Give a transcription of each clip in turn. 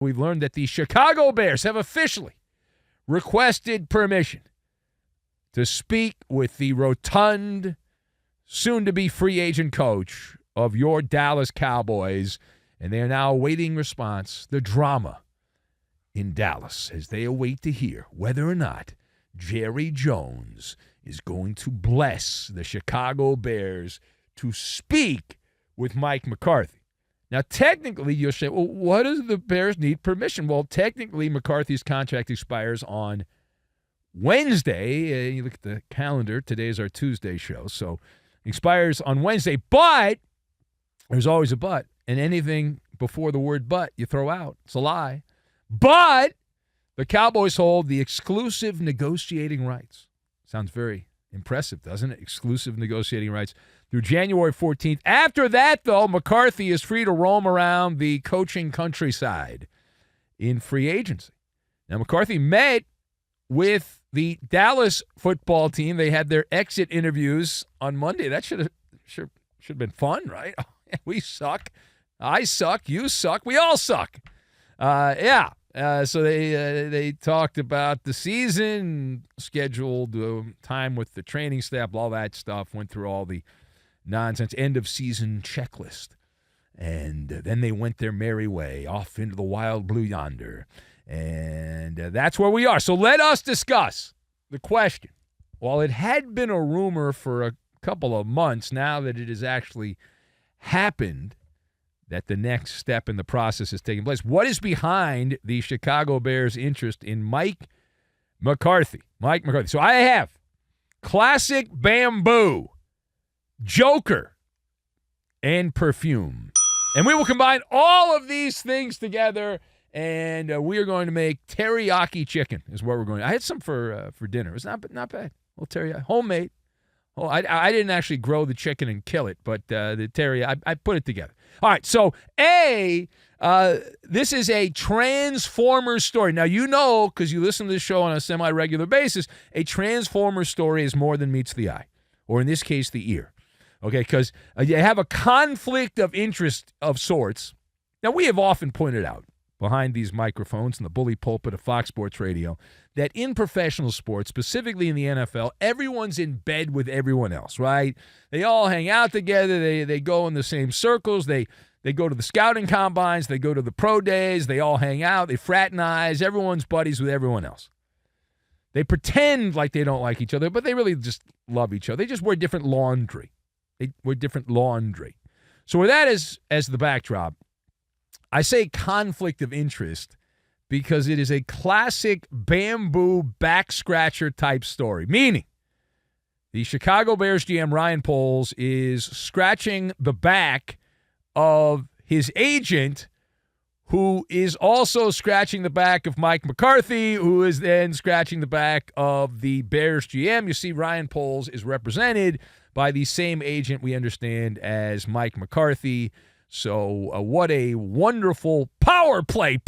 we've learned that the Chicago Bears have officially requested permission to speak with the rotund, soon-to-be free agent coach of your Dallas Cowboys, and they are now awaiting response, the drama in Dallas, as they await to hear whether or not Jerry Jones is going to bless the Chicago Bears to speak with Mike McCarthy. Now, technically, you'll say, well, what does the Bears need permission? Well, technically, McCarthy's contract expires on Wednesday. You look at the calendar. Today is our Tuesday show, so expires on Wednesday. But there's always a but, and anything before the word but you throw out. It's a lie. But the Cowboys hold the exclusive negotiating rights. Sounds very impressive, doesn't it? Exclusive negotiating rights through January 14th. After that, though, McCarthy is free to roam around the coaching countryside in free agency. Now, McCarthy met with the Dallas football team. They had their exit interviews on Monday. That should have been fun, right? We suck. I suck. You suck. We all suck. So they talked about the season, scheduled time with the training staff, all that stuff, went through all the nonsense, end-of-season checklist. And then they went their merry way off into the wild blue yonder. And that's where we are. So let us discuss the question. While it had been a rumor for a couple of months, now that it has actually happened, that the next step in the process is taking place. What is behind the Chicago Bears' interest in Mike McCarthy? Mike McCarthy. So I have classic bamboo, Joker, and perfume. And we will combine all of these things together, and we are going to make teriyaki chicken is what we're going to. I had some for dinner. It's not bad. A little teriyaki. Homemade. Oh, I didn't actually grow the chicken and kill it, but the teriyaki, I put it together. All right, so this is a Transformers story. Now, you know, because you listen to this show on a semi-regular basis, a Transformers story is more than meets the eye, or in this case, the ear. Okay, because you have a conflict of interest of sorts. Now, we have often pointed out behind these microphones in the bully pulpit of Fox Sports Radio that in professional sports, specifically in the NFL, everyone's in bed with everyone else, right? They all hang out together. They go in the same circles. They go to the scouting combines. They go to the pro days. They all hang out. They fraternize. Everyone's buddies with everyone else. They pretend like they don't like each other, but they really just love each other. They just wear different laundry. So with that as the backdrop, I say conflict of interest because it is a classic bamboo back scratcher type story, meaning the Chicago Bears GM Ryan Poles is scratching the back of his agent, who is also scratching the back of Mike McCarthy, who is then scratching the back of the Bears GM. You see, Ryan Poles is represented by the same agent we understand as Mike McCarthy. So what a wonderful power play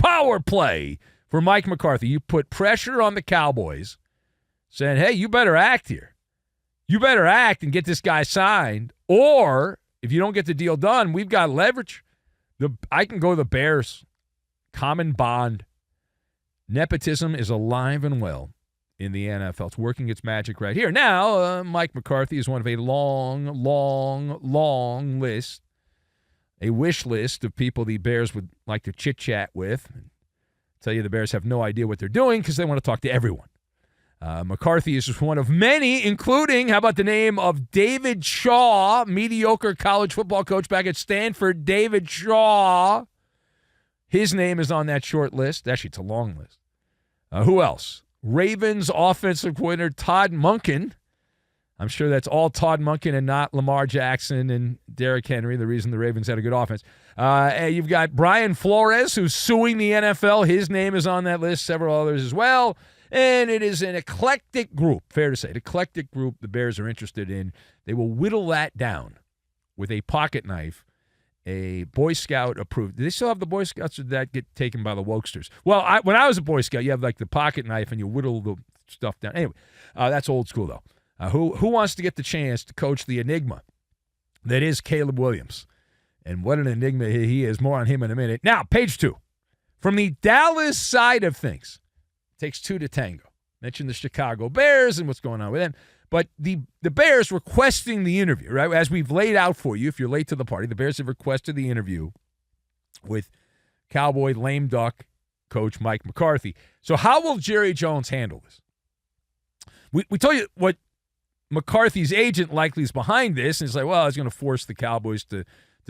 for Mike McCarthy. You put pressure on the Cowboys saying, hey, you better act here. You better act and get this guy signed. Or if you don't get the deal done, we've got leverage. I can go to the Bears. Common bond. Nepotism is alive and well in the NFL. It's working its magic right here. Now, Mike McCarthy is one of a long list. A wish list of people the Bears would like to chit-chat with. Tell you the Bears have no idea what they're doing because they want to talk to everyone. McCarthy is just one of many, including, how about the name of David Shaw, mediocre college football coach back at Stanford, David Shaw. His name is on that short list. Actually, it's a long list. Who else? Ravens offensive coordinator Todd Monken. I'm sure that's all Todd Monken and not Lamar Jackson and Derrick Henry, the reason the Ravens had a good offense. You've got Brian Flores, who's suing the NFL. His name is on that list, several others as well. And it is an eclectic group, fair to say, an eclectic group the Bears are interested in. They will whittle that down with a pocket knife, a Boy Scout approved. Do they still have the Boy Scouts, or did that get taken by the wokesters? Well, when I was a Boy Scout, you have like the pocket knife and you whittle the stuff down. Anyway, that's old school, though. Who wants to get the chance to coach the enigma that is Caleb Williams? And what an enigma he is. More on him in a minute. Now, page 2. From the Dallas side of things, it takes two to tango. Mentioned the Chicago Bears and what's going on with them. But the Bears requesting the interview, right? As we've laid out for you, if you're late to the party, the Bears have requested the interview with Cowboy lame duck coach Mike McCarthy. So how will Jerry Jones handle this? We told you what McCarthy's agent likely is behind this, and it's like, well, he's going to force the Cowboys to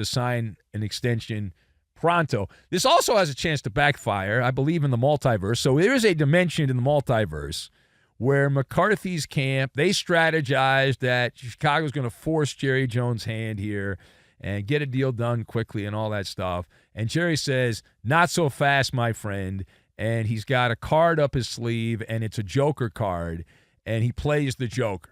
sign an extension pronto. This also has a chance to backfire, I believe, in the multiverse. So there is a dimension in the multiverse where McCarthy's camp, they strategized that Chicago's going to force Jerry Jones' hand here and get a deal done quickly and all that stuff. And Jerry says, not so fast, my friend. And he's got a card up his sleeve, and it's a Joker card, and he plays the Joker.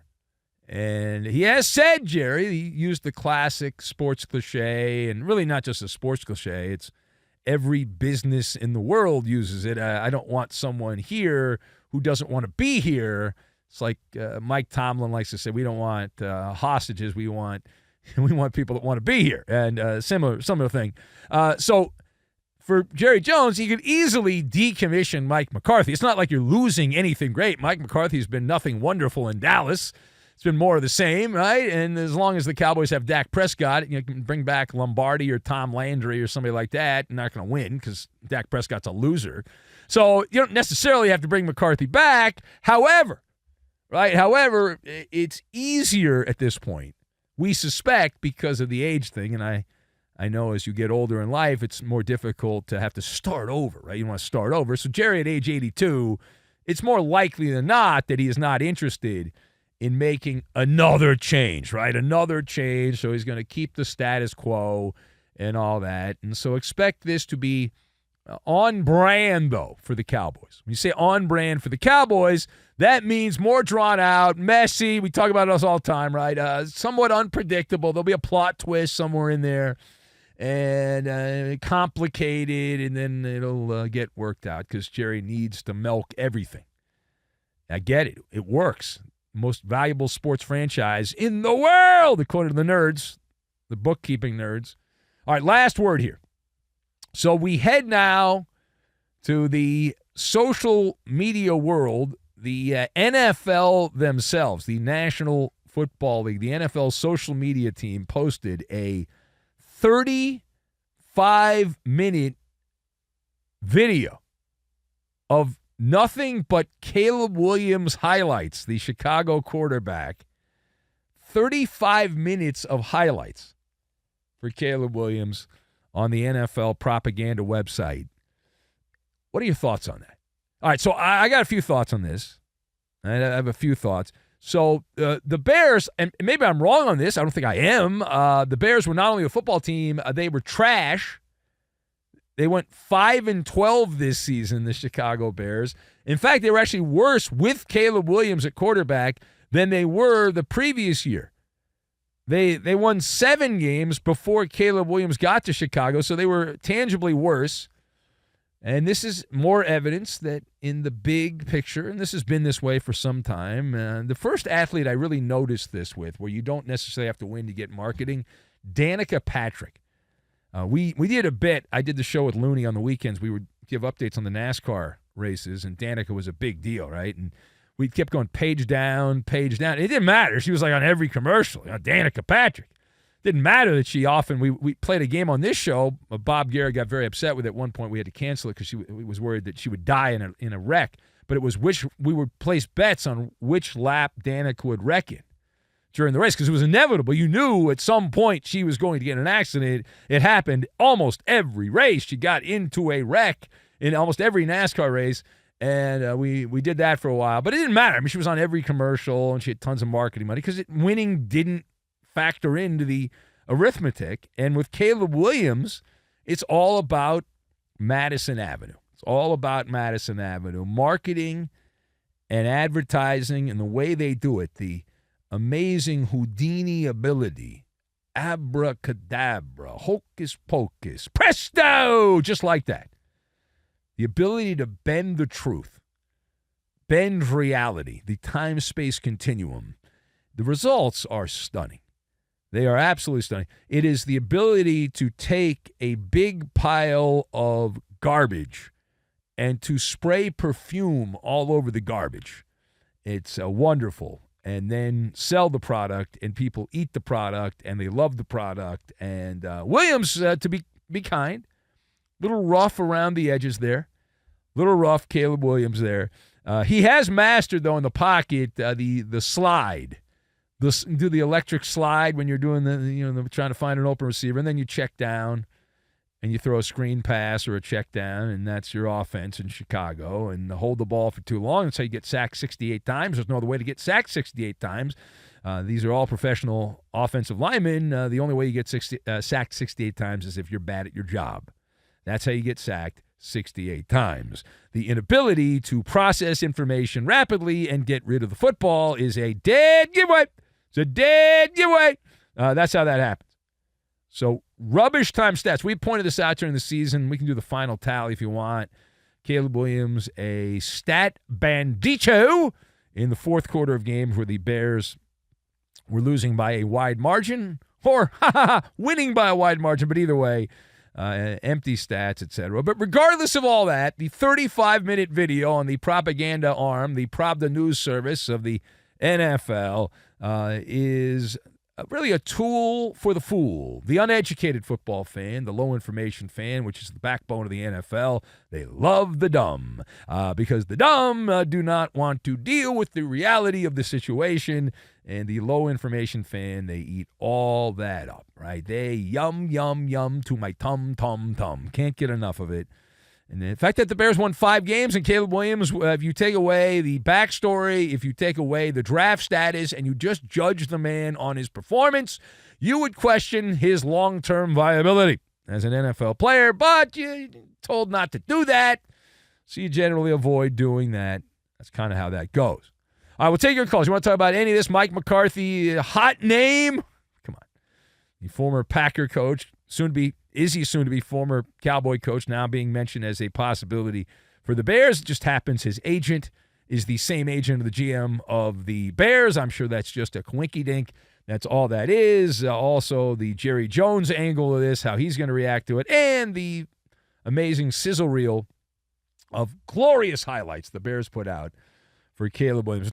And he has said, Jerry, he used the classic sports cliche, and really not just a sports cliche. It's every business in the world uses it. I don't want someone here who doesn't want to be here. It's like Mike Tomlin likes to say, we don't want hostages. We want people that want to be here. And similar thing. So for Jerry Jones, he could easily decommission Mike McCarthy. It's not like you're losing anything great. Mike McCarthy's been nothing wonderful in Dallas. It's been more of the same, right? And as long as the Cowboys have Dak Prescott, you can bring back Lombardi or Tom Landry or somebody like that. You're not going to win because Dak Prescott's a loser. So you don't necessarily have to bring McCarthy back. However, it's easier at this point, we suspect, because of the age thing. And I know as you get older in life, it's more difficult to have to start over, right? You want to start over. So Jerry at age 82, it's more likely than not that he is not interested in making another change, right? Another change. So he's going to keep the status quo and all that. And so expect this to be on brand, though, for the Cowboys. When you say on brand for the Cowboys, that means more drawn out, messy. We talk about it all the time, right? Somewhat unpredictable. There'll be a plot twist somewhere in there and complicated, and then it'll get worked out because Jerry needs to milk everything. I get it. It works. Most valuable sports franchise in the world, according to the nerds, the bookkeeping nerds. All right, last word here. So we head now to the social media world, the NFL themselves, the National Football League, the NFL social media team posted a 35-minute video of nothing but Caleb Williams highlights, the Chicago quarterback. 35 minutes of highlights for Caleb Williams on the NFL propaganda website. What are your thoughts on that? All right, so I got a few thoughts on this. I have a few thoughts. So the Bears, and maybe I'm wrong on this. I don't think I am. The Bears were not only a football team, they were trash. They went 5-12 this season, the Chicago Bears. In fact, they were actually worse with Caleb Williams at quarterback than they were the previous year. They won 7 games before Caleb Williams got to Chicago, so they were tangibly worse. And this is more evidence that in the big picture, and this has been this way for some time, the first athlete I really noticed this with, where you don't necessarily have to win to get marketing, Danica Patrick. We did a bit. I did the show with Looney on the weekends. We would give updates on the NASCAR races, and Danica was a big deal, right? And we kept going page down, page down. It didn't matter. She was like on every commercial. Danica Patrick. Didn't matter that she often, we played a game on this show. Bob Garrett got very upset with it. At one point we had to cancel it because she was worried that she would die in a wreck. But it was we would place bets on which lap Danica would wreck in during the race because it was inevitable. You knew at some point she was going to get in an accident. It happened almost every race. She got into a wreck in almost every NASCAR race, and we did that for a while. But it didn't matter. I mean, she was on every commercial, and she had tons of marketing money because winning didn't factor into the arithmetic. And with Caleb Williams, it's all about Madison Avenue. It's all about Madison Avenue. Marketing and advertising and the way they do it, the amazing Houdini ability, abracadabra, hocus pocus, presto, just like that. The ability to bend the truth, bend reality, the time-space continuum. The results are stunning. They are absolutely stunning. It is the ability to take a big pile of garbage and to spray perfume all over the garbage. It's wonderful. And then sell the product, and people eat the product, and they love the product. And Williams, to be kind, little rough around the edges there. Little rough, Caleb Williams there. He has mastered, though, in the pocket, the slide. Do the electric slide when you're doing trying to find an open receiver, and then you check down, and you throw a screen pass or a check down, and that's your offense in Chicago. And hold the ball for too long. That's how you get sacked 68 times. There's no other way to get sacked 68 times. These are all professional offensive linemen. The only way you get sacked 68 times is if you're bad at your job. That's how you get sacked 68 times. The inability to process information rapidly and get rid of the football is a dead giveaway. It's a dead giveaway. That's how that happens. So, rubbish time stats. We pointed this out during the season. We can do the final tally if you want. Caleb Williams, a stat bandito in the fourth quarter of games where the Bears were losing by a wide margin or winning by a wide margin. But either way, empty stats, etc. But regardless of all that, the 35-minute video on the propaganda arm, the Pravda news service of the NFL, is really a tool for the fool, the uneducated football fan, the low-information fan, which is the backbone of the NFL. They love the dumb because the dumb do not want to deal with the reality of the situation, and the low-information fan, they eat all that up, right? They yum, yum, yum to my tum, tum, tum. Can't get enough of it. And the fact that the Bears won 5 games and Caleb Williams, if you take away the backstory, if you take away the draft status, and you just judge the man on his performance, you would question his long-term viability as an NFL player, but you're told not to do that, so you generally avoid doing that. That's kind of how that goes. All right, we'll take your calls. You want to talk about any of this? Mike McCarthy, hot name? Come on. The former Packer coach, soon to be former Cowboy coach, now being mentioned as a possibility for the Bears. It just happens his agent is the same agent of the GM of the Bears. I'm sure that's just a coinky-dink. That's all that is. Also, the Jerry Jones angle of this, how he's going to react to it, and the amazing sizzle reel of glorious highlights the Bears put out for Caleb Williams.